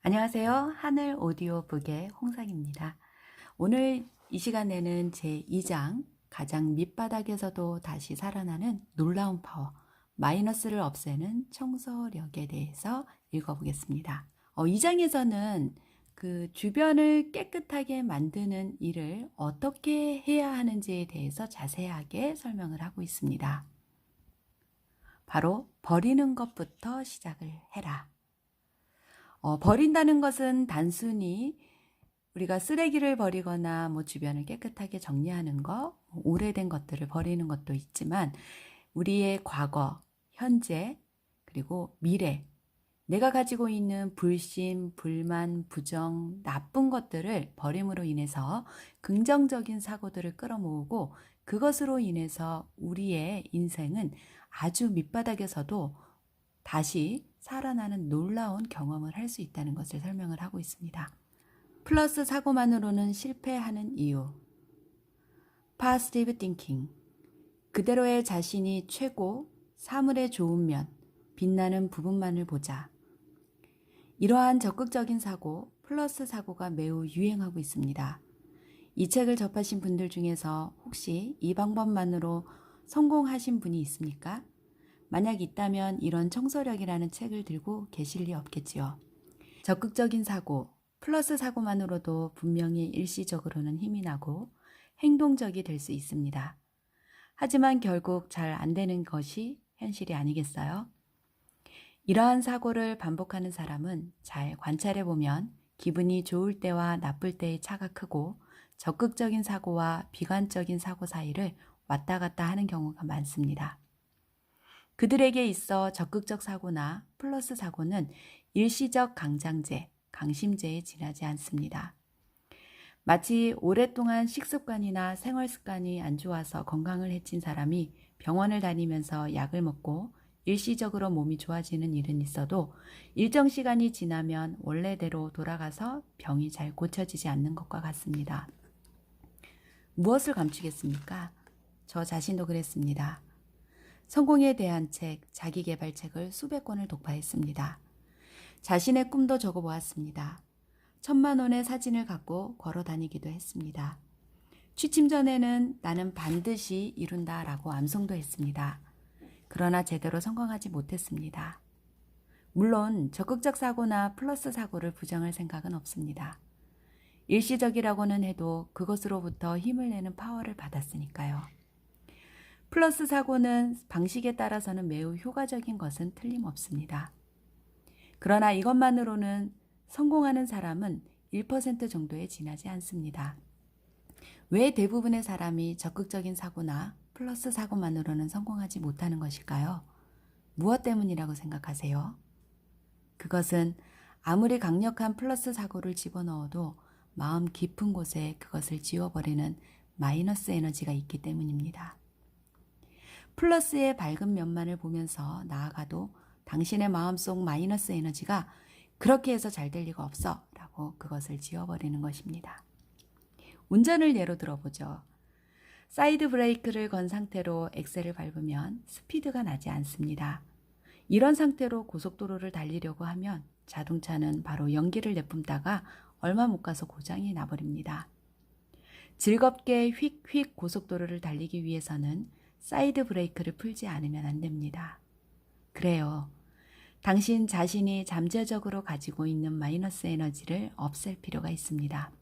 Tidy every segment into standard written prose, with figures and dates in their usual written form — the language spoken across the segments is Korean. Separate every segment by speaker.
Speaker 1: 안녕하세요. 하늘 오디오북의 홍상입니다. 오늘 이 시간에는 제 2장 가장 밑바닥에서도 다시 살아나는 놀라운 파워 마이너스를 없애는 청소력에 대해서 읽어보겠습니다. 2장에서는 그 주변을 깨끗하게 만드는 일을 어떻게 해야 하는지에 대해서 자세하게 설명을 하고 있습니다. 바로 버리는 것부터 시작을 해라. 버린다는 것은 단순히 우리가 쓰레기를 버리거나 주변을 깨끗하게 정리하는 거, 오래된 것들을 버리는 것도 있지만 우리의 과거, 현재, 그리고 미래, 내가 가지고 있는 불신, 불만, 부정, 나쁜 것들을 버림으로 인해서 긍정적인 사고들을 끌어모으고 그것으로 인해서 우리의 인생은 아주 밑바닥에서도 다시 살아나는 놀라운 경험을 할 수 있다는 것을 설명을 하고 있습니다. 플러스 사고만으로는 실패하는 이유. Positive thinking. 그대로의 자신이 최고, 사물의 좋은 면, 빛나는 부분만을 보자. 이러한 적극적인 사고, 플러스 사고가 매우 유행하고 있습니다. 이 책을 접하신 분들 중에서 혹시 이 방법만으로 성공하신 분이 있습니까? 만약 있다면 이런 청소력이라는 책을 들고 계실 리 없겠지요. 적극적인 사고, 플러스 사고만으로도 분명히 일시적으로는 힘이 나고 행동적이 될 수 있습니다. 하지만 결국 잘 안 되는 것이 현실이 아니겠어요? 이러한 사고를 반복하는 사람은 잘 관찰해 보면 기분이 좋을 때와 나쁠 때의 차가 크고 적극적인 사고와 비관적인 사고 사이를 왔다 갔다 하는 경우가 많습니다. 그들에게 있어 적극적 사고나 플러스 사고는 일시적 강장제, 강심제에 지나지 않습니다. 마치 오랫동안 식습관이나 생활 습관이 안 좋아서 건강을 해친 사람이 병원을 다니면서 약을 먹고 일시적으로 몸이 좋아지는 일은 있어도 일정 시간이 지나면 원래대로 돌아가서 병이 잘 고쳐지지 않는 것과 같습니다. 무엇을 감추겠습니까? 저 자신도 그랬습니다. 성공에 대한 책, 자기계발책을 수백 권을 독파했습니다. 자신의 꿈도 적어보았습니다. 1,000만 원의 사진을 갖고 걸어 다니기도 했습니다. 취침 전에는 나는 반드시 이룬다 라고 암송도 했습니다. 그러나 제대로 성공하지 못했습니다. 물론 적극적 사고나 플러스 사고를 부정할 생각은 없습니다. 일시적이라고는 해도 그것으로부터 힘을 내는 파워를 받았으니까요. 플러스 사고는 방식에 따라서는 매우 효과적인 것은 틀림없습니다. 그러나 이것만으로는 성공하는 사람은 1% 정도에 지나지 않습니다. 왜 대부분의 사람이 적극적인 사고나 플러스 사고만으로는 성공하지 못하는 것일까요? 무엇 때문이라고 생각하세요? 그것은 아무리 강력한 플러스 사고를 집어넣어도 마음 깊은 곳에 그것을 지워버리는 마이너스 에너지가 있기 때문입니다. 플러스의 밝은 면만을 보면서 나아가도 당신의 마음속 마이너스 에너지가 그렇게 해서 잘 될 리가 없어 라고 그것을 지워버리는 것입니다. 운전을 예로 들어보죠. 사이드 브레이크를 건 상태로 엑셀을 밟으면 스피드가 나지 않습니다. 이런 상태로 고속도로를 달리려고 하면 자동차는 바로 연기를 내뿜다가 얼마 못 가서 고장이 나버립니다. 즐겁게 휙휙 고속도로를 달리기 위해서는 사이드 브레이크를 풀지 않으면 안 됩니다. 그래요. 당신 자신이 잠재적으로 가지고 있는 마이너스 에너지를 없앨 필요가 있습니다.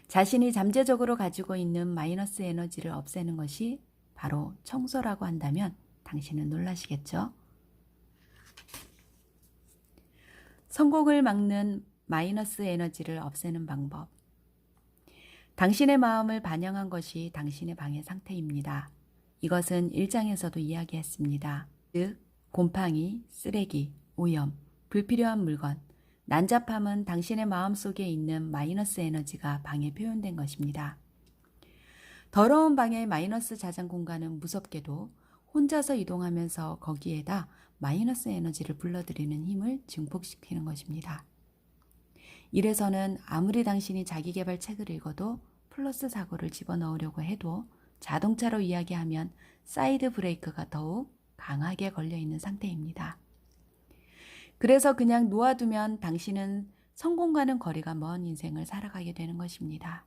Speaker 1: 자신이 잠재적으로 가지고 있는 마이너스 에너지를 없애는 것이 바로 청소라고 한다면 당신은 놀라시겠죠? 성공을 막는 마이너스 에너지를 없애는 방법. 당신의 마음을 반영한 것이 당신의 방의 상태입니다. 이것은 1장에서도 이야기했습니다. 즉, 곰팡이, 쓰레기, 오염, 불필요한 물건, 난잡함은 당신의 마음속에 있는 마이너스 에너지가 방에 표현된 것입니다. 더러운 방의 마이너스 자장 공간은 무섭게도 혼자서 이동하면서 거기에다 마이너스 에너지를 불러들이는 힘을 증폭시키는 것입니다. 이래서는 아무리 당신이 자기계발 책을 읽어도 플러스 사고를 집어넣으려고 해도 자동차로 이야기하면 사이드 브레이크가 더욱 강하게 걸려있는 상태입니다. 그래서 그냥 놓아두면 당신은 성공과는 거리가 먼 인생을 살아가게 되는 것입니다.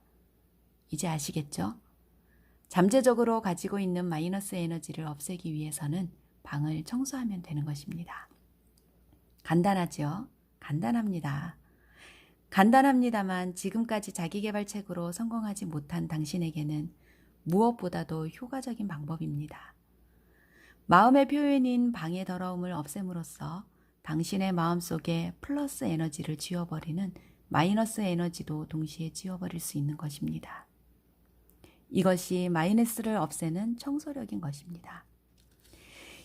Speaker 1: 이제 아시겠죠? 잠재적으로 가지고 있는 마이너스 에너지를 없애기 위해서는 방을 청소하면 되는 것입니다. 간단하죠? 간단합니다. 간단합니다만 지금까지 자기계발책으로 성공하지 못한 당신에게는 무엇보다도 효과적인 방법입니다. 마음의 표현인 방의 더러움을 없앰으로써 당신의 마음속에 플러스 에너지를 지워버리는 마이너스 에너지도 동시에 지워버릴 수 있는 것입니다. 이것이 마이너스를 없애는 청소력인 것입니다.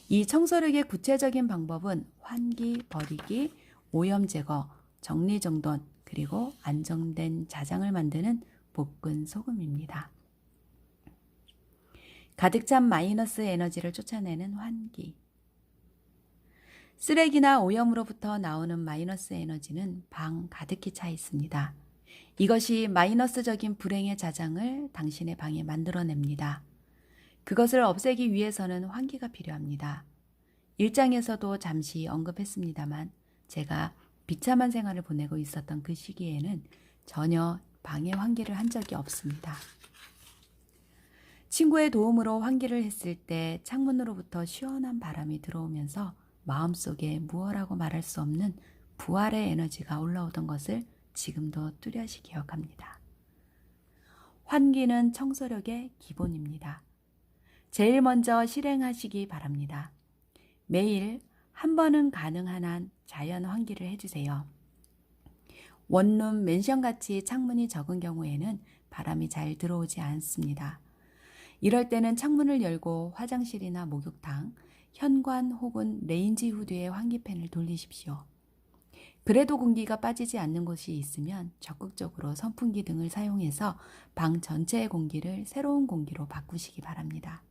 Speaker 1: 이 청소력의 구체적인 방법은 환기, 버리기, 오염 제거, 정리정돈, 그리고 안정된 자장을 만드는 볶은 소금입니다. 가득 찬 마이너스 에너지를 쫓아내는 환기. 쓰레기나 오염으로부터 나오는 마이너스 에너지는 방 가득히 차 있습니다. 이것이 마이너스적인 불행의 자장을 당신의 방에 만들어냅니다. 그것을 없애기 위해서는 환기가 필요합니다. 일장에서도 잠시 언급했습니다만 제가 비참한 생활을 보내고 있었던 그 시기에는 전혀 방에 환기를 한 적이 없습니다. 친구의 도움으로 환기를 했을 때 창문으로부터 시원한 바람이 들어오면서 마음속에 무엇라고 말할 수 없는 부활의 에너지가 올라오던 것을 지금도 뚜렷이 기억합니다. 환기는 청소력의 기본입니다. 제일 먼저 실행하시기 바랍니다. 매일 한 번은 가능한 한 자연 환기를 해주세요. 원룸 맨션같이 창문이 적은 경우에는 바람이 잘 들어오지 않습니다. 이럴 때는 창문을 열고 화장실이나 목욕탕, 현관 혹은 레인지 후드에 환기팬을 돌리십시오. 그래도 공기가 빠지지 않는 곳이 있으면 적극적으로 선풍기 등을 사용해서 방 전체의 공기를 새로운 공기로 바꾸시기 바랍니다.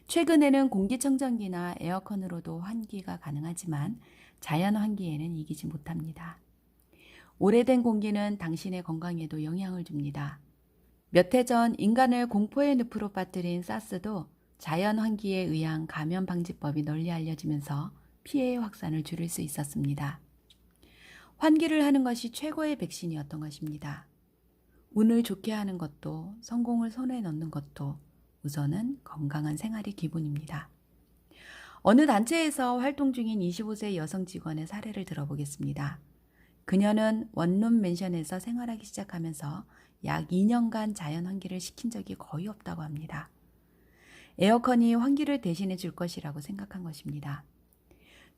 Speaker 1: 최근에는 공기청정기나 에어컨으로도 환기가 가능하지만 자연 환기에는 이기지 못합니다. 오래된 공기는 당신의 건강에도 영향을 줍니다. 몇 해 전 인간을 공포의 늪으로 빠뜨린 사스도 자연 환기에 의한 감염 방지법이 널리 알려지면서 피해의 확산을 줄일 수 있었습니다. 환기를 하는 것이 최고의 백신이었던 것입니다. 운을 좋게 하는 것도 성공을 손에 넣는 것도 우선은 건강한 생활이 기본입니다. 어느 단체에서 활동 중인 25세 여성 직원의 사례를 들어보겠습니다. 그녀는 원룸 맨션에서 생활하기 시작하면서 약 2년간 자연 환기를 시킨 적이 거의 없다고 합니다. 에어컨이 환기를 대신해 줄 것이라고 생각한 것입니다.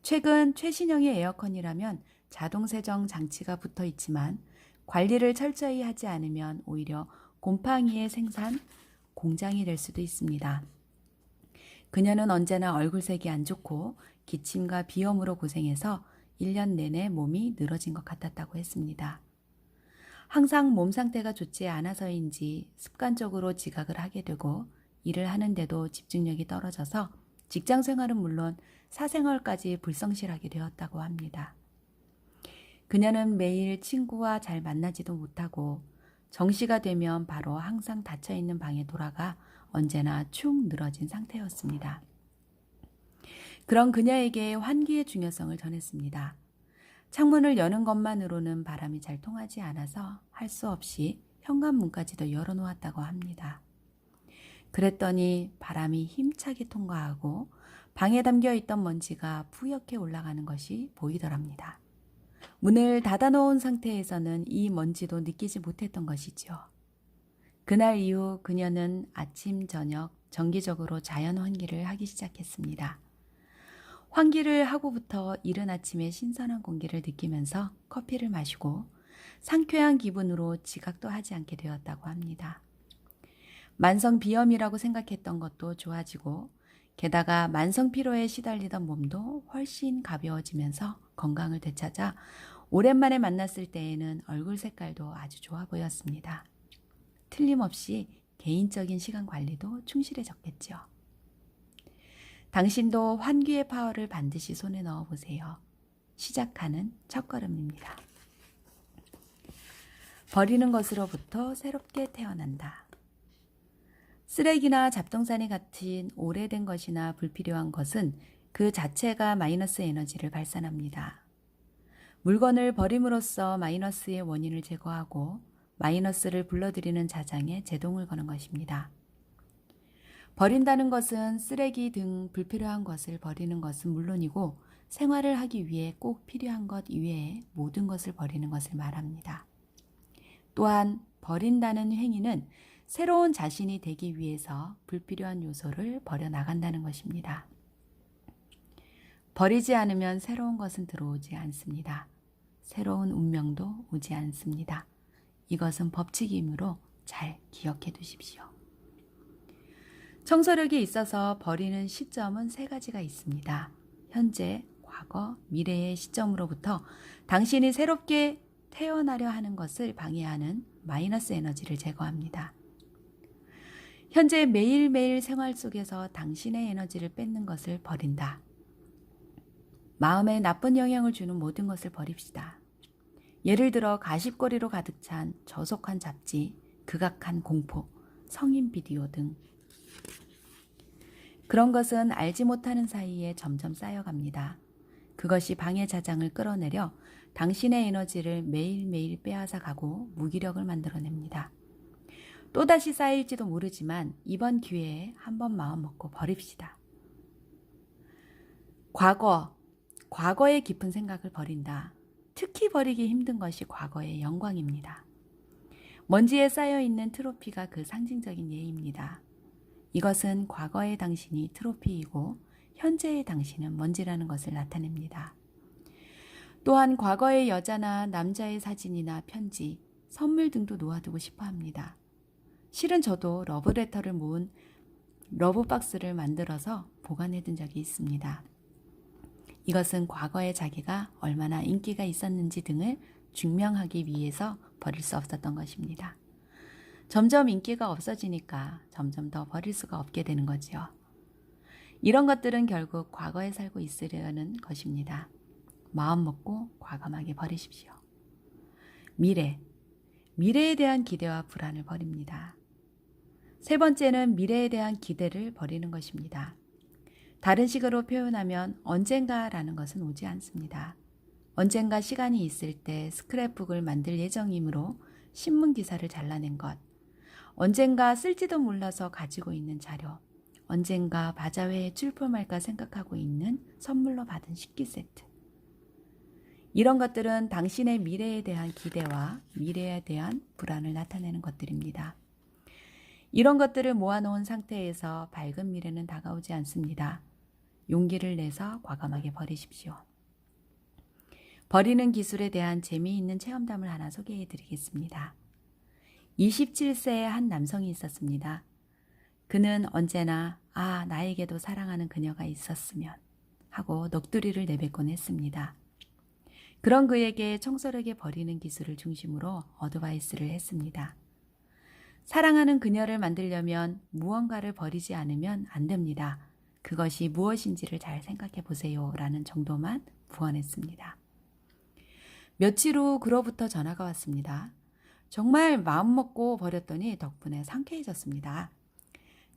Speaker 1: 최근 최신형의 에어컨이라면 자동 세정 장치가 붙어 있지만 관리를 철저히 하지 않으면 오히려 곰팡이의 생산 공장이 될 수도 있습니다. 그녀는 언제나 얼굴색이 안 좋고 기침과 비염으로 고생해서 1년 내내 몸이 늘어진 것 같았다고 했습니다. 항상 몸 상태가 좋지 않아서인지 습관적으로 지각을 하게 되고 일을 하는데도 집중력이 떨어져서 직장 생활은 물론 사생활까지 불성실하게 되었다고 합니다. 그녀는 매일 친구와 잘 만나지도 못하고 정시가 되면 바로 항상 닫혀있는 방에 돌아가 언제나 축 늘어진 상태였습니다. 그런 그녀에게 환기의 중요성을 전했습니다. 창문을 여는 것만으로는 바람이 잘 통하지 않아서 할 수 없이 현관문까지도 열어놓았다고 합니다. 그랬더니 바람이 힘차게 통과하고 방에 담겨있던 먼지가 뿌옇게 올라가는 것이 보이더랍니다. 문을 닫아놓은 상태에서는 이 먼지도 느끼지 못했던 것이죠. 그날 이후 그녀는 아침, 저녁 정기적으로 자연 환기를 하기 시작했습니다. 환기를 하고부터 이른 아침에 신선한 공기를 느끼면서 커피를 마시고 상쾌한 기분으로 지각도 하지 않게 되었다고 합니다. 만성 비염이라고 생각했던 것도 좋아지고 게다가 만성 피로에 시달리던 몸도 훨씬 가벼워지면서 건강을 되찾아 오랜만에 만났을 때에는 얼굴 색깔도 아주 좋아 보였습니다. 틀림없이 개인적인 시간 관리도 충실해졌겠죠. 당신도 환기의 파워를 반드시 손에 넣어보세요. 시작하는 첫걸음입니다. 버리는 것으로부터 새롭게 태어난다. 쓰레기나 잡동사니 같은 오래된 것이나 불필요한 것은 그 자체가 마이너스 에너지를 발산합니다. 물건을 버림으로써 마이너스의 원인을 제거하고 마이너스를 불러들이는 자장에 제동을 거는 것입니다. 버린다는 것은 쓰레기 등 불필요한 것을 버리는 것은 물론이고 생활을 하기 위해 꼭 필요한 것 이외에 모든 것을 버리는 것을 말합니다. 또한 버린다는 행위는 새로운 자신이 되기 위해서 불필요한 요소를 버려나간다는 것입니다. 버리지 않으면 새로운 것은 들어오지 않습니다. 새로운 운명도 오지 않습니다. 이것은 법칙이므로 잘 기억해 두십시오. 청소력에 있어서 버리는 시점은 세 가지가 있습니다. 현재, 과거, 미래의 시점으로부터 당신이 새롭게 태어나려 하는 것을 방해하는 마이너스 에너지를 제거합니다. 현재 매일매일 생활 속에서 당신의 에너지를 뺏는 것을 버린다. 마음에 나쁜 영향을 주는 모든 것을 버립시다. 예를 들어 가십거리로 가득 찬 저속한 잡지, 극악한 공포, 성인 비디오 등 그런 것은 알지 못하는 사이에 점점 쌓여갑니다. 그것이 방해 자장을 끌어내려 당신의 에너지를 매일매일 빼앗아 가고 무기력을 만들어냅니다. 또다시 쌓일지도 모르지만 이번 기회에 한번 마음 먹고 버립시다. 과거의 깊은 생각을 버린다. 특히 버리기 힘든 것이 과거의 영광입니다. 먼지에 쌓여있는 트로피가 그 상징적인 예입니다. 이것은 과거의 당신이 트로피이고 현재의 당신은 먼지라는 것을 나타냅니다. 또한 과거의 여자나 남자의 사진이나 편지, 선물 등도 놓아두고 싶어 합니다. 실은 저도 러브레터를 모은 러브박스를 만들어서 보관해둔 적이 있습니다. 이것은 과거의 자기가 얼마나 인기가 있었는지 등을 증명하기 위해서 버릴 수 없었던 것입니다. 점점 인기가 없어지니까 점점 더 버릴 수가 없게 되는 거지요. 이런 것들은 결국 과거에 살고 있으려는 것입니다. 마음 먹고 과감하게 버리십시오. 미래에 대한 기대와 불안을 버립니다. 세 번째는 미래에 대한 기대를 버리는 것입니다. 다른 식으로 표현하면 언젠가라는 것은 오지 않습니다. 언젠가 시간이 있을 때 스크랩북을 만들 예정이므로 신문 기사를 잘라낸 것, 언젠가 쓸지도 몰라서 가지고 있는 자료, 언젠가 바자회에 출품할까 생각하고 있는 선물로 받은 식기 세트. 이런 것들은 당신의 미래에 대한 기대와 미래에 대한 불안을 나타내는 것들입니다. 이런 것들을 모아놓은 상태에서 밝은 미래는 다가오지 않습니다. 용기를 내서 과감하게 버리십시오. 버리는 기술에 대한 재미있는 체험담을 하나 소개해 드리겠습니다. 27세의 한 남성이 있었습니다. 그는 언제나 나에게도 사랑하는 그녀가 있었으면 하고 넋두리를 내뱉곤 했습니다. 그런 그에게 청소력에 버리는 기술을 중심으로 어드바이스를 했습니다. 사랑하는 그녀를 만들려면 무언가를 버리지 않으면 안 됩니다. 그것이 무엇인지를 잘 생각해 보세요 라는 정도만 부언했습니다. 며칠 후 그로부터 전화가 왔습니다. 정말 마음먹고 버렸더니 덕분에 상쾌해졌습니다.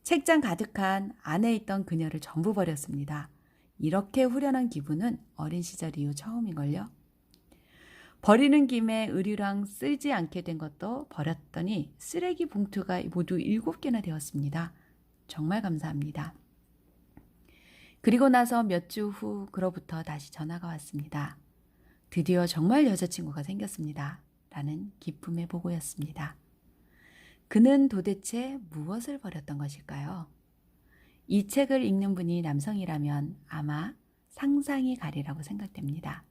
Speaker 1: 책장 가득한 안에 있던 그녀를 전부 버렸습니다. 이렇게 후련한 기분은 어린 시절 이후 처음인걸요. 버리는 김에 의류랑 쓰지 않게 된 것도 버렸더니 쓰레기 봉투가 모두 7개나 되었습니다. 정말 감사합니다. 그리고 나서 몇 주 후 그로부터 다시 전화가 왔습니다. 드디어 정말 여자친구가 생겼습니다. 라는 기쁨의 보고였습니다. 그는 도대체 무엇을 버렸던 것일까요? 이 책을 읽는 분이 남성이라면 아마 상상이 가리라고 생각됩니다.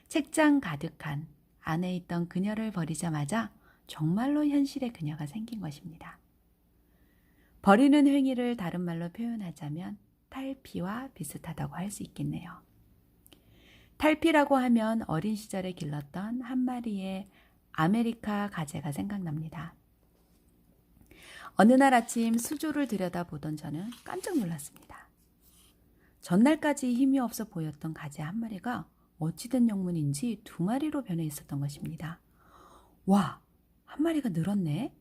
Speaker 1: 책장 가득한 안에 있던 그녀를 버리자마자 정말로 현실의 그녀가 생긴 것입니다. 버리는 행위를 다른 말로 표현하자면 탈피와 비슷하다고 할 수 있겠네요. 탈피라고 하면 어린 시절에 길렀던 한 마리의 아메리카 가재가 생각납니다. 어느 날 아침 수조를 들여다보던 저는 깜짝 놀랐습니다. 전날까지 힘이 없어 보였던 가재 한 마리가 어찌된 영문인지 2마리로 변해 있었던 것입니다. 와, 한 마리가 늘었네?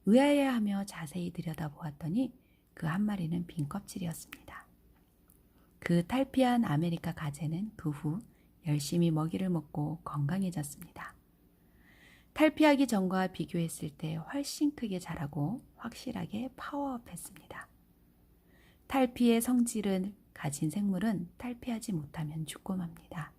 Speaker 1: 의아해하며 자세히 들여다보았더니 그 한 마리는 빈 껍질이었습니다. 그 탈피한 아메리카 가재는 그 후 열심히 먹이를 먹고 건강해졌습니다. 탈피하기 전과 비교했을 때 훨씬 크게 자라고 확실하게 파워업했습니다. 탈피의 성질을 가진 생물은 탈피하지 못하면 죽고 맙니다.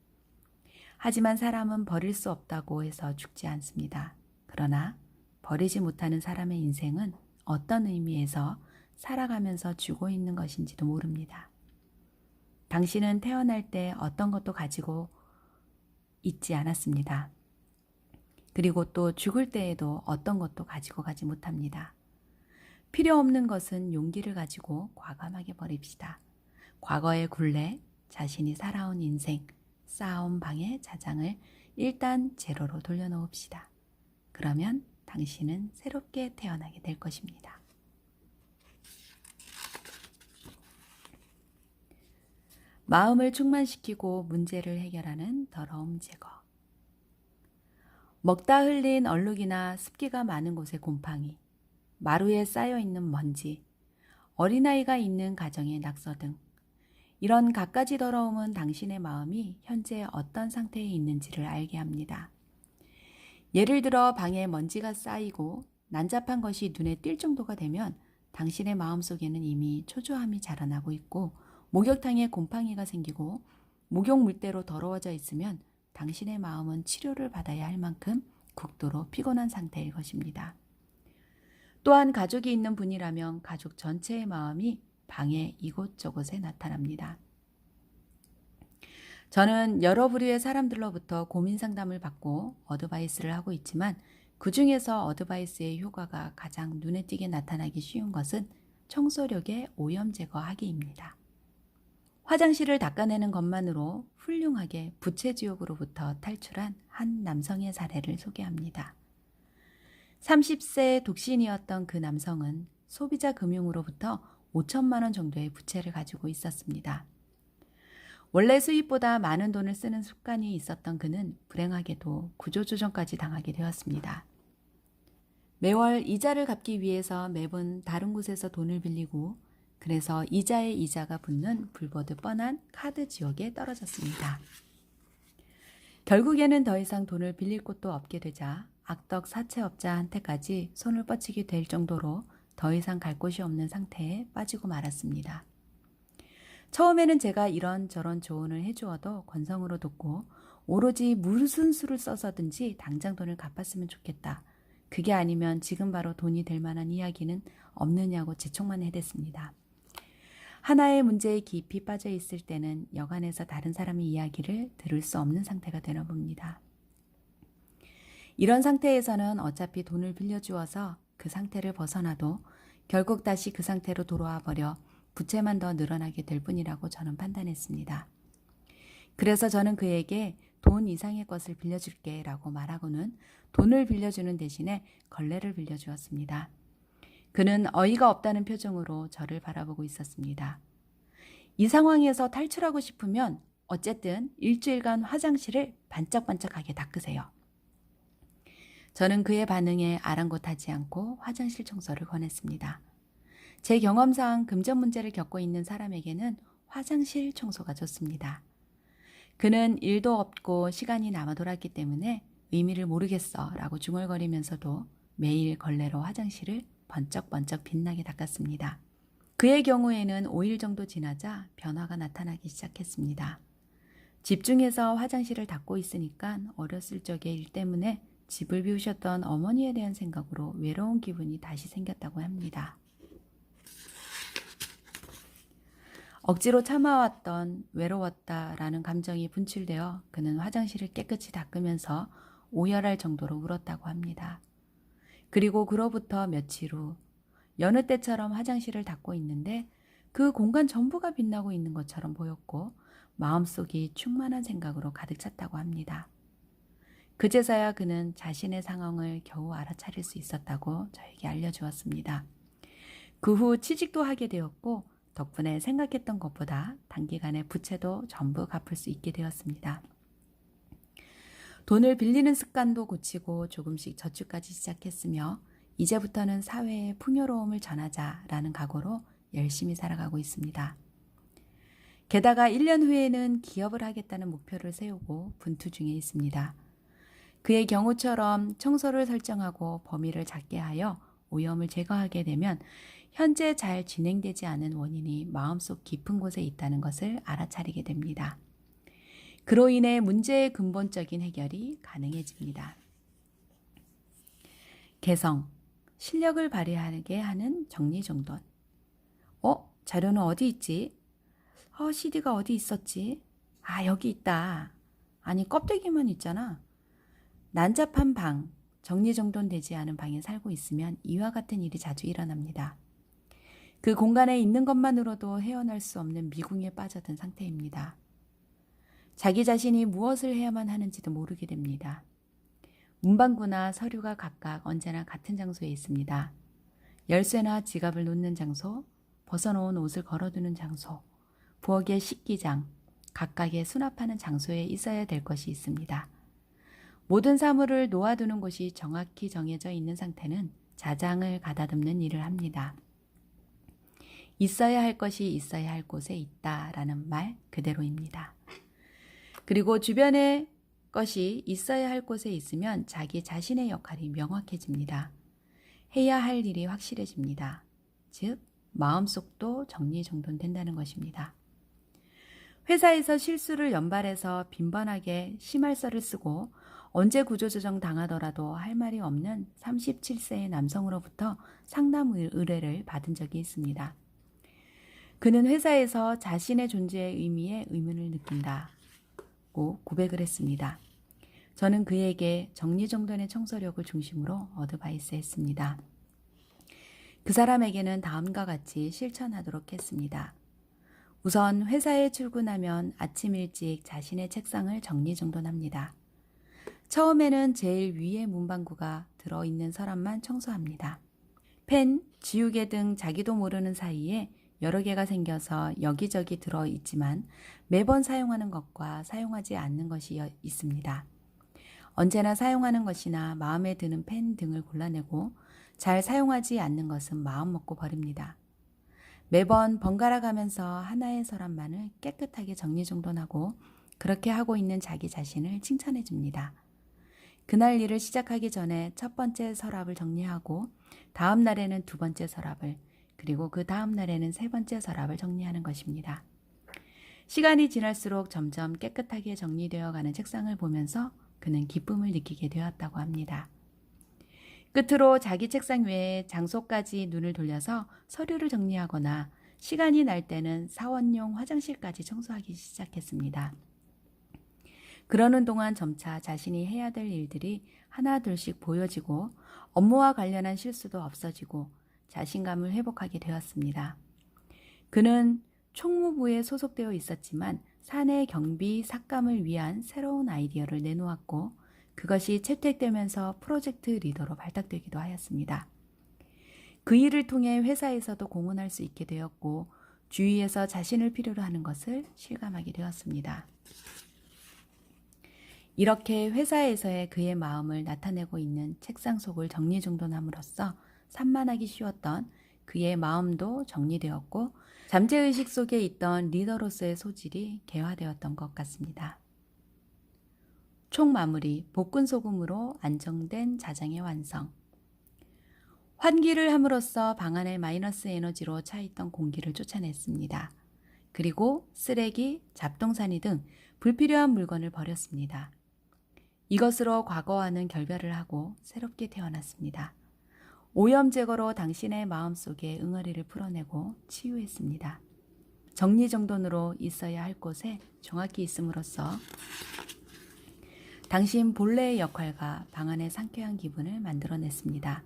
Speaker 1: 하지만 사람은 버릴 수 없다고 해서 죽지 않습니다. 그러나 버리지 못하는 사람의 인생은 어떤 의미에서 살아가면서 죽어 있는 것인지도 모릅니다. 당신은 태어날 때 어떤 것도 가지고 있지 않았습니다. 그리고 또 죽을 때에도 어떤 것도 가지고 가지 못합니다. 필요 없는 것은 용기를 가지고 과감하게 버립시다. 과거의 굴레, 자신이 살아온 인생, 쌓아온 방의 자장을 일단 제로로 돌려놓읍시다. 그러면 당신은 새롭게 태어나게 될 것입니다. 마음을 충만시키고 문제를 해결하는 더러움 제거. 먹다 흘린 얼룩이나 습기가 많은 곳의 곰팡이, 마루에 쌓여있는 먼지, 어린아이가 있는 가정의 낙서 등 이런 갖가지 더러움은 당신의 마음이 현재 어떤 상태에 있는지를 알게 합니다. 예를 들어 방에 먼지가 쌓이고 난잡한 것이 눈에 띌 정도가 되면 당신의 마음속에는 이미 초조함이 자라나고 있고 목욕탕에 곰팡이가 생기고 목욕 물때로 더러워져 있으면 당신의 마음은 치료를 받아야 할 만큼 극도로 피곤한 상태일 것입니다. 또한 가족이 있는 분이라면 가족 전체의 마음이 방의 이곳저곳에 나타납니다. 저는 여러 부류의 사람들로부터 고민 상담을 받고 어드바이스를 하고 있지만 그 중에서 어드바이스의 효과가 가장 눈에 띄게 나타나기 쉬운 것은 청소력의 오염 제거하기입니다. 화장실을 닦아내는 것만으로 훌륭하게 부채지옥으로부터 탈출한 한 남성의 사례를 소개합니다. 30세 독신이었던 그 남성은 소비자 금융으로부터 5천만 원 정도의 부채를 가지고 있었습니다. 원래 수입보다 많은 돈을 쓰는 습관이 있었던 그는 불행하게도 구조조정까지 당하게 되었습니다. 매월 이자를 갚기 위해서 매번 다른 곳에서 돈을 빌리고 그래서 이자에 이자가 붙는 불보듯 뻔한 카드 지옥에 떨어졌습니다. 결국에는 더 이상 돈을 빌릴 곳도 없게 되자 악덕 사채업자한테까지 손을 뻗치게 될 정도로 더 이상 갈 곳이 없는 상태에 빠지고 말았습니다. 처음에는 제가 이런저런 조언을 해주어도 건성으로 돕고 오로지 무슨 수를 써서든지 당장 돈을 갚았으면 좋겠다. 그게 아니면 지금 바로 돈이 될 만한 이야기는 없느냐고 재촉만 해댔습니다. 하나의 문제에 깊이 빠져 있을 때는 여간해서 다른 사람의 이야기를 들을 수 없는 상태가 되나 봅니다. 이런 상태에서는 어차피 돈을 빌려주어서 그 상태를 벗어나도 결국 다시 그 상태로 돌아와 버려 부채만 더 늘어나게 될 뿐이라고 저는 판단했습니다. 그래서 저는 그에게 돈 이상의 것을 빌려줄게 라고 말하고는 돈을 빌려주는 대신에 걸레를 빌려주었습니다. 그는 어이가 없다는 표정으로 저를 바라보고 있었습니다. 이 상황에서 탈출하고 싶으면 어쨌든 일주일간 화장실을 반짝반짝하게 닦으세요. 저는 그의 반응에 아랑곳하지 않고 화장실 청소를 권했습니다. 제 경험상 금전 문제를 겪고 있는 사람에게는 화장실 청소가 좋습니다. 그는 일도 없고 시간이 남아 돌았기 때문에 의미를 모르겠어 라고 중얼거리면서도 매일 걸레로 화장실을 번쩍번쩍 빛나게 닦았습니다. 그의 경우에는 5일 정도 지나자 변화가 나타나기 시작했습니다. 집중해서 화장실을 닦고 있으니까 어렸을 적의 일 때문에 집을 비우셨던 어머니에 대한 생각으로 외로운 기분이 다시 생겼다고 합니다. 억지로 참아왔던 외로웠다라는 감정이 분출되어 그는 화장실을 깨끗이 닦으면서 오열할 정도로 울었다고 합니다. 그리고 그로부터 며칠 후 여느 때처럼 화장실을 닦고 있는데 그 공간 전부가 빛나고 있는 것처럼 보였고 마음속이 충만한 생각으로 가득 찼다고 합니다. 그제서야 그는 자신의 상황을 겨우 알아차릴 수 있었다고 저에게 알려주었습니다. 그 후 취직도 하게 되었고 덕분에 생각했던 것보다 단기간에 부채도 전부 갚을 수 있게 되었습니다. 돈을 빌리는 습관도 고치고 조금씩 저축까지 시작했으며 이제부터는 사회에 풍요로움을 전하자라는 각오로 열심히 살아가고 있습니다. 게다가 1년 후에는 기업을 하겠다는 목표를 세우고 분투 중에 있습니다. 그의 경우처럼 청소를 설정하고 범위를 작게 하여 오염을 제거하게 되면 현재 잘 진행되지 않은 원인이 마음속 깊은 곳에 있다는 것을 알아차리게 됩니다. 그로 인해 문제의 근본적인 해결이 가능해집니다. 개성, 실력을 발휘하게 하는 정리정돈. 자료는 어디 있지? CD가 어디 있었지? 여기 있다. 아니, 껍데기만 있잖아. 난잡한 방, 정리정돈되지 않은 방에 살고 있으면 이와 같은 일이 자주 일어납니다. 그 공간에 있는 것만으로도 헤어날 수 없는 미궁에 빠져든 상태입니다. 자기 자신이 무엇을 해야만 하는지도 모르게 됩니다. 문방구나 서류가 각각 언제나 같은 장소에 있습니다. 열쇠나 지갑을 놓는 장소, 벗어놓은 옷을 걸어두는 장소, 부엌의 식기장, 각각의 수납하는 장소에 있어야 될 것이 있습니다. 모든 사물을 놓아두는 곳이 정확히 정해져 있는 상태는 자장을 가다듬는 일을 합니다. 있어야 할 것이 있어야 할 곳에 있다라는 말 그대로입니다. 그리고 주변의 것이 있어야 할 곳에 있으면 자기 자신의 역할이 명확해집니다. 해야 할 일이 확실해집니다. 즉, 마음속도 정리정돈된다는 것입니다. 회사에서 실수를 연발해서 빈번하게 심할서를 쓰고 언제 구조조정 당하더라도 할 말이 없는 37세의 남성으로부터 상담 의뢰를 받은 적이 있습니다. 그는 회사에서 자신의 존재의 의미에 의문을 느낀다고 고백을 했습니다. 저는 그에게 정리정돈의 청소력을 중심으로 어드바이스했습니다. 그 사람에게는 다음과 같이 실천하도록 했습니다. 우선 회사에 출근하면 아침 일찍 자신의 책상을 정리정돈합니다. 처음에는 제일 위에 문방구가 들어있는 서랍만 청소합니다. 펜, 지우개 등 자기도 모르는 사이에 여러 개가 생겨서 여기저기 들어있지만 매번 사용하는 것과 사용하지 않는 것이 있습니다. 언제나 사용하는 것이나 마음에 드는 펜 등을 골라내고 잘 사용하지 않는 것은 마음 먹고 버립니다. 매번 번갈아 가면서 하나의 서랍만을 깨끗하게 정리정돈하고 그렇게 하고 있는 자기 자신을 칭찬해 줍니다. 그날 일을 시작하기 전에 첫 번째 서랍을 정리하고 다음 날에는 두 번째 서랍을 그리고 그 다음 날에는 세 번째 서랍을 정리하는 것입니다. 시간이 지날수록 점점 깨끗하게 정리되어 가는 책상을 보면서 그는 기쁨을 느끼게 되었다고 합니다. 끝으로 자기 책상 외에 장소까지 눈을 돌려서 서류를 정리하거나 시간이 날 때는 사원용 화장실까지 청소하기 시작했습니다. 그러는 동안 점차 자신이 해야 될 일들이 하나둘씩 보여지고 업무와 관련한 실수도 없어지고 자신감을 회복하게 되었습니다. 그는 총무부에 소속되어 있었지만 사내 경비 삭감을 위한 새로운 아이디어를 내놓았고 그것이 채택되면서 프로젝트 리더로 발탁되기도 하였습니다. 그 일을 통해 회사에서도 공헌할 수 있게 되었고 주위에서 자신을 필요로 하는 것을 실감하게 되었습니다. 이렇게 회사에서의 그의 마음을 나타내고 있는 책상 속을 정리정돈함으로써 산만하기 쉬웠던 그의 마음도 정리되었고 잠재의식 속에 있던 리더로서의 소질이 개화되었던 것 같습니다. 총 마무리, 볶은 소금으로 안정된 자장의 완성. 환기를 함으로써 방 안의 마이너스 에너지로 차있던 공기를 쫓아냈습니다. 그리고 쓰레기, 잡동사니 등 불필요한 물건을 버렸습니다. 이것으로 과거와는 결별을 하고 새롭게 태어났습니다. 오염 제거로 당신의 마음속에 응어리를 풀어내고 치유했습니다. 정리정돈으로 있어야 할 곳에 정확히 있음으로써 당신 본래의 역할과 방 안의 상쾌한 기분을 만들어냈습니다.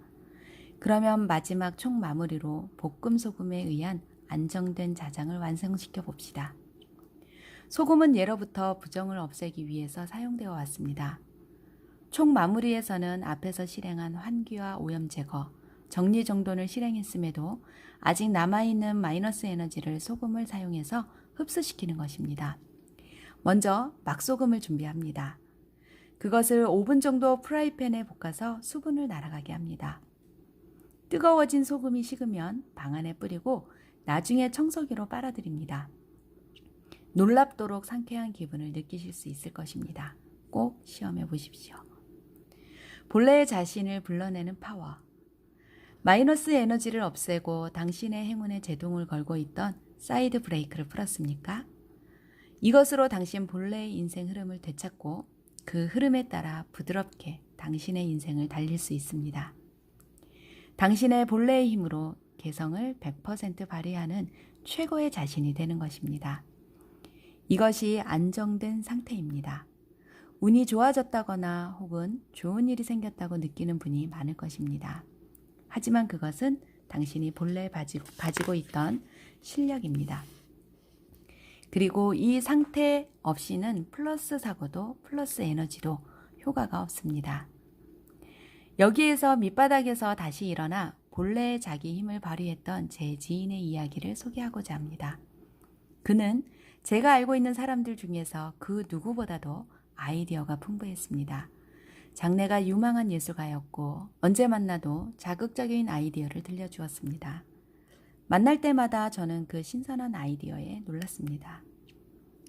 Speaker 1: 그러면 마지막 총 마무리로 볶음 소금에 의한 안정된 자장을 완성시켜 봅시다. 소금은 예로부터 부정을 없애기 위해서 사용되어 왔습니다. 총 마무리에서는 앞에서 실행한 환기와 오염 제거, 정리정돈을 실행했음에도 아직 남아있는 마이너스 에너지를 소금을 사용해서 흡수시키는 것입니다. 먼저 막소금을 준비합니다. 그것을 5분 정도 프라이팬에 볶아서 수분을 날아가게 합니다. 뜨거워진 소금이 식으면 방 안에 뿌리고 나중에 청소기로 빨아들입니다. 놀랍도록 상쾌한 기분을 느끼실 수 있을 것입니다. 꼭 시험해 보십시오. 본래의 자신을 불러내는 파워. 마이너스 에너지를 없애고 당신의 행운에 제동을 걸고 있던 사이드 브레이크를 풀었습니까? 이것으로 당신 본래의 인생 흐름을 되찾고 그 흐름에 따라 부드럽게 당신의 인생을 달릴 수 있습니다. 당신의 본래의 힘으로 개성을 100% 발휘하는 최고의 자신이 되는 것입니다. 이것이 안정된 상태입니다. 운이 좋아졌다거나 혹은 좋은 일이 생겼다고 느끼는 분이 많을 것입니다. 하지만 그것은 당신이 본래 가지고 있던 실력입니다. 그리고 이 상태 없이는 플러스 사고도 플러스 에너지도 효과가 없습니다. 여기에서 밑바닥에서 다시 일어나 본래의 자기 힘을 발휘했던 제 지인의 이야기를 소개하고자 합니다. 그는 제가 알고 있는 사람들 중에서 그 누구보다도 아이디어가 풍부했습니다. 장래가 유망한 예술가였고 언제 만나도 자극적인 아이디어를 들려주었습니다. 만날 때마다 저는 그 신선한 아이디어에 놀랐습니다.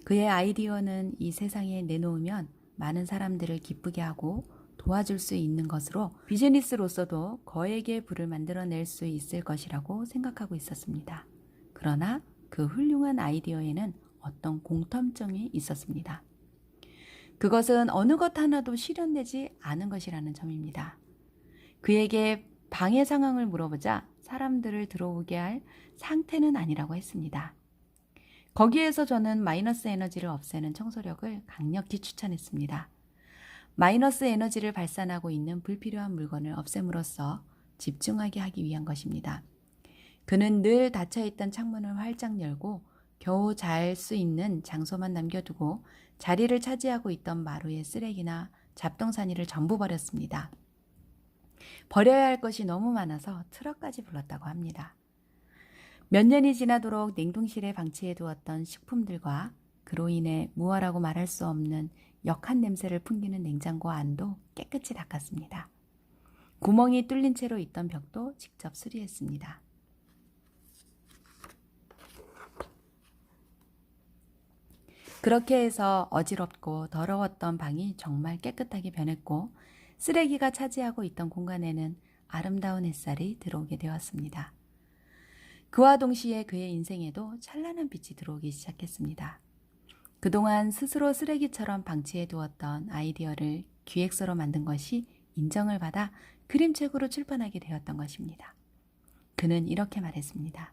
Speaker 1: 그의 아이디어는 이 세상에 내놓으면 많은 사람들을 기쁘게 하고 도와줄 수 있는 것으로 비즈니스로서도 거액의 부를 만들어낼 수 있을 것이라고 생각하고 있었습니다. 그러나 그 훌륭한 아이디어에는 어떤 공통점이 있었습니다. 그것은 어느 것 하나도 실현되지 않은 것이라는 점입니다. 그에게 방해 상황을 물어보자 사람들을 들어오게 할 상태는 아니라고 했습니다. 거기에서 저는 마이너스 에너지를 없애는 청소력을 강력히 추천했습니다. 마이너스 에너지를 발산하고 있는 불필요한 물건을 없앰으로써 집중하게 하기 위한 것입니다. 그는 늘 닫혀있던 창문을 활짝 열고 겨우 잘 수 있는 장소만 남겨두고 자리를 차지하고 있던 마루의 쓰레기나 잡동사니를 전부 버렸습니다. 버려야 할 것이 너무 많아서 트럭까지 불렀다고 합니다. 몇 년이 지나도록 냉동실에 방치해두었던 식품들과 그로 인해 무어라고 말할 수 없는 역한 냄새를 풍기는 냉장고 안도 깨끗이 닦았습니다. 구멍이 뚫린 채로 있던 벽도 직접 수리했습니다. 그렇게 해서 어지럽고 더러웠던 방이 정말 깨끗하게 변했고 쓰레기가 차지하고 있던 공간에는 아름다운 햇살이 들어오게 되었습니다. 그와 동시에 그의 인생에도 찬란한 빛이 들어오기 시작했습니다. 그동안 스스로 쓰레기처럼 방치해 두었던 아이디어를 기획서로 만든 것이 인정을 받아 그림책으로 출판하게 되었던 것입니다. 그는 이렇게 말했습니다.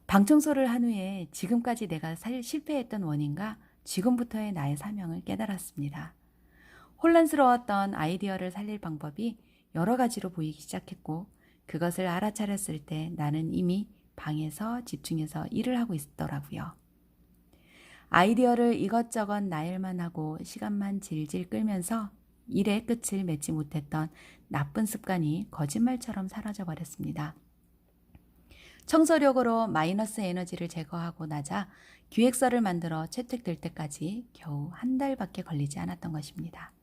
Speaker 1: 방 청소를 한 후에 지금까지 내가 실패했던 원인과 지금부터의 나의 사명을 깨달았습니다. 혼란스러웠던 아이디어를 살릴 방법이 여러 가지로 보이기 시작했고 그것을 알아차렸을 때 나는 이미 방에서 집중해서 일을 하고 있더라고요. 아이디어를 이것저것 나열만 하고 시간만 질질 끌면서 일의 끝을 맺지 못했던 나쁜 습관이 거짓말처럼 사라져버렸습니다. 청소력으로 마이너스 에너지를 제거하고 나자 기획서를 만들어 채택될 때까지 겨우 한 달밖에 걸리지 않았던 것입니다.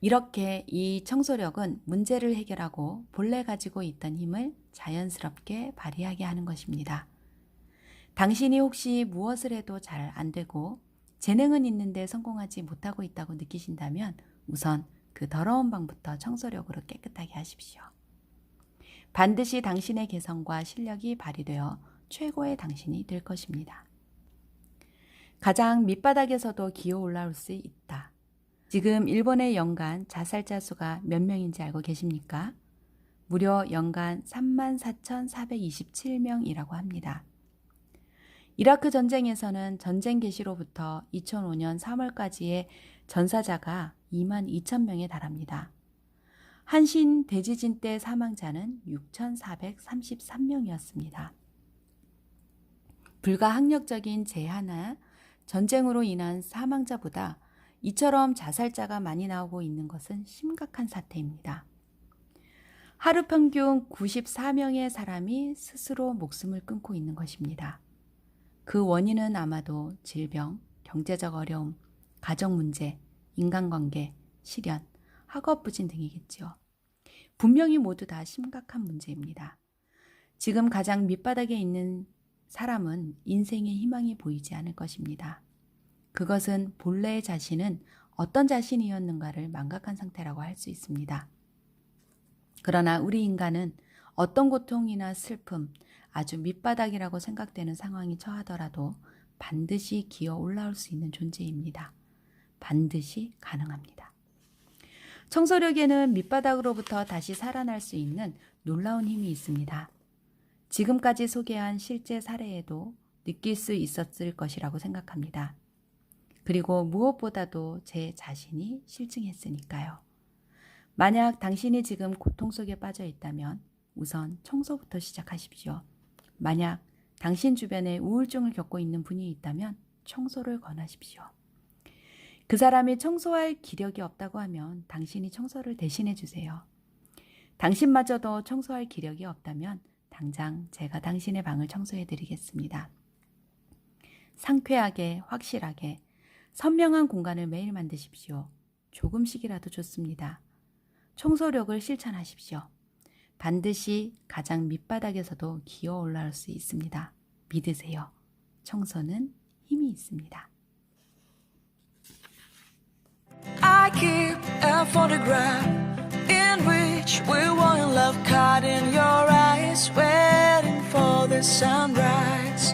Speaker 1: 이렇게 이 청소력은 문제를 해결하고 본래 가지고 있던 힘을 자연스럽게 발휘하게 하는 것입니다. 당신이 혹시 무엇을 해도 잘 안 되고 재능은 있는데 성공하지 못하고 있다고 느끼신다면 우선 그 더러운 방부터 청소력으로 깨끗하게 하십시오. 반드시 당신의 개성과 실력이 발휘되어 최고의 당신이 될 것입니다. 가장 밑바닥에서도 기어 올라올 수 있다. 지금 일본의 연간 자살자 수가 몇 명인지 알고 계십니까? 무려 연간 34,427명이라고 합니다. 이라크 전쟁에서는 전쟁 개시로부터 2005년 3월까지의 전사자가 22,000명에 달합니다. 한신 대지진 때 사망자는 6,433명이었습니다. 불가항력적인 재해나 전쟁으로 인한 사망자보다 이처럼 자살자가 많이 나오고 있는 것은 심각한 사태입니다. 하루 평균 94명의 사람이 스스로 목숨을 끊고 있는 것입니다. 그 원인은 아마도 질병, 경제적 어려움, 가정 문제, 인간관계, 실연, 학업 부진 등이겠죠. 분명히 모두 다 심각한 문제입니다. 지금 가장 밑바닥에 있는 사람은 인생의 희망이 보이지 않을 것입니다. 그것은 본래의 자신은 어떤 자신이었는가를 망각한 상태라고 할 수 있습니다. 그러나 우리 인간은 어떤 고통이나 슬픔, 아주 밑바닥이라고 생각되는 상황이 처하더라도 반드시 기어 올라올 수 있는 존재입니다. 반드시 가능합니다. 청소력에는 밑바닥으로부터 다시 살아날 수 있는 놀라운 힘이 있습니다. 지금까지 소개한 실제 사례에도 느낄 수 있었을 것이라고 생각합니다. 그리고 무엇보다도 제 자신이 실증했으니까요. 만약 당신이 지금 고통 속에 빠져 있다면 우선 청소부터 시작하십시오. 만약 당신 주변에 우울증을 겪고 있는 분이 있다면 청소를 권하십시오. 그 사람이 청소할 기력이 없다고 하면 당신이 청소를 대신해 주세요. 당신마저도 청소할 기력이 없다면 당장 제가 당신의 방을 청소해 드리겠습니다. 상쾌하게, 확실하게, 선명한 공간을 매일 만드십시오. 조금씩이라도 좋습니다. 청소력을 실천하십시오. 반드시 가장 밑바닥에서도 기어 올라올 수 있습니다. 믿으세요. 청소는 힘이 있습니다.
Speaker 2: I keep a photograph in which we were in love, caught in your eyes, waiting for the sunrise.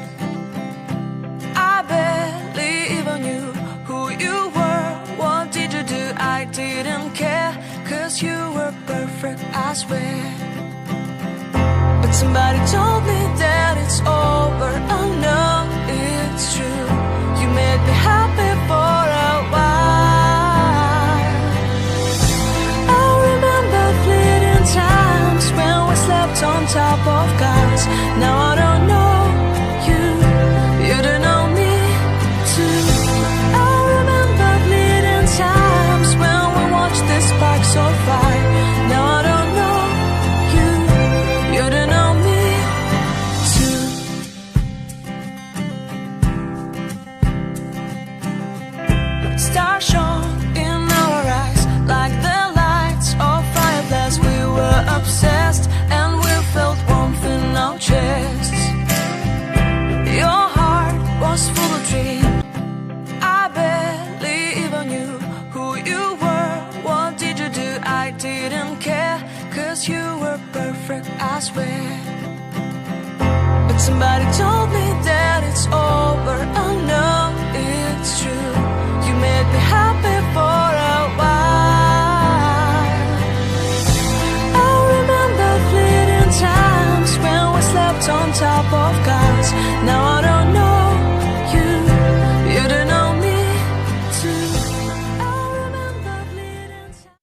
Speaker 2: I barely even knew who you were. What did you do? I didn't care, 'cause you were perfect, I swear. But somebody told me that it's over. Oh no, it's true. You made me happy for a while. I remember fleeting times when we slept on top of cars. Now I don't know you, you don't know me too. I remember fleeting times when we watched the sparks of fire. Now I don't know you, you don't know me too. Stars shone in our eyes like the lights of fireplace. We were obsessed and we felt warmth in our chests. Your heart was full of dreams. I barely even knew who you were. What did you do? I didn't care, 'cause you were perfect, I swear. But somebody told me that it's over. Oh no, it's true. You made me happy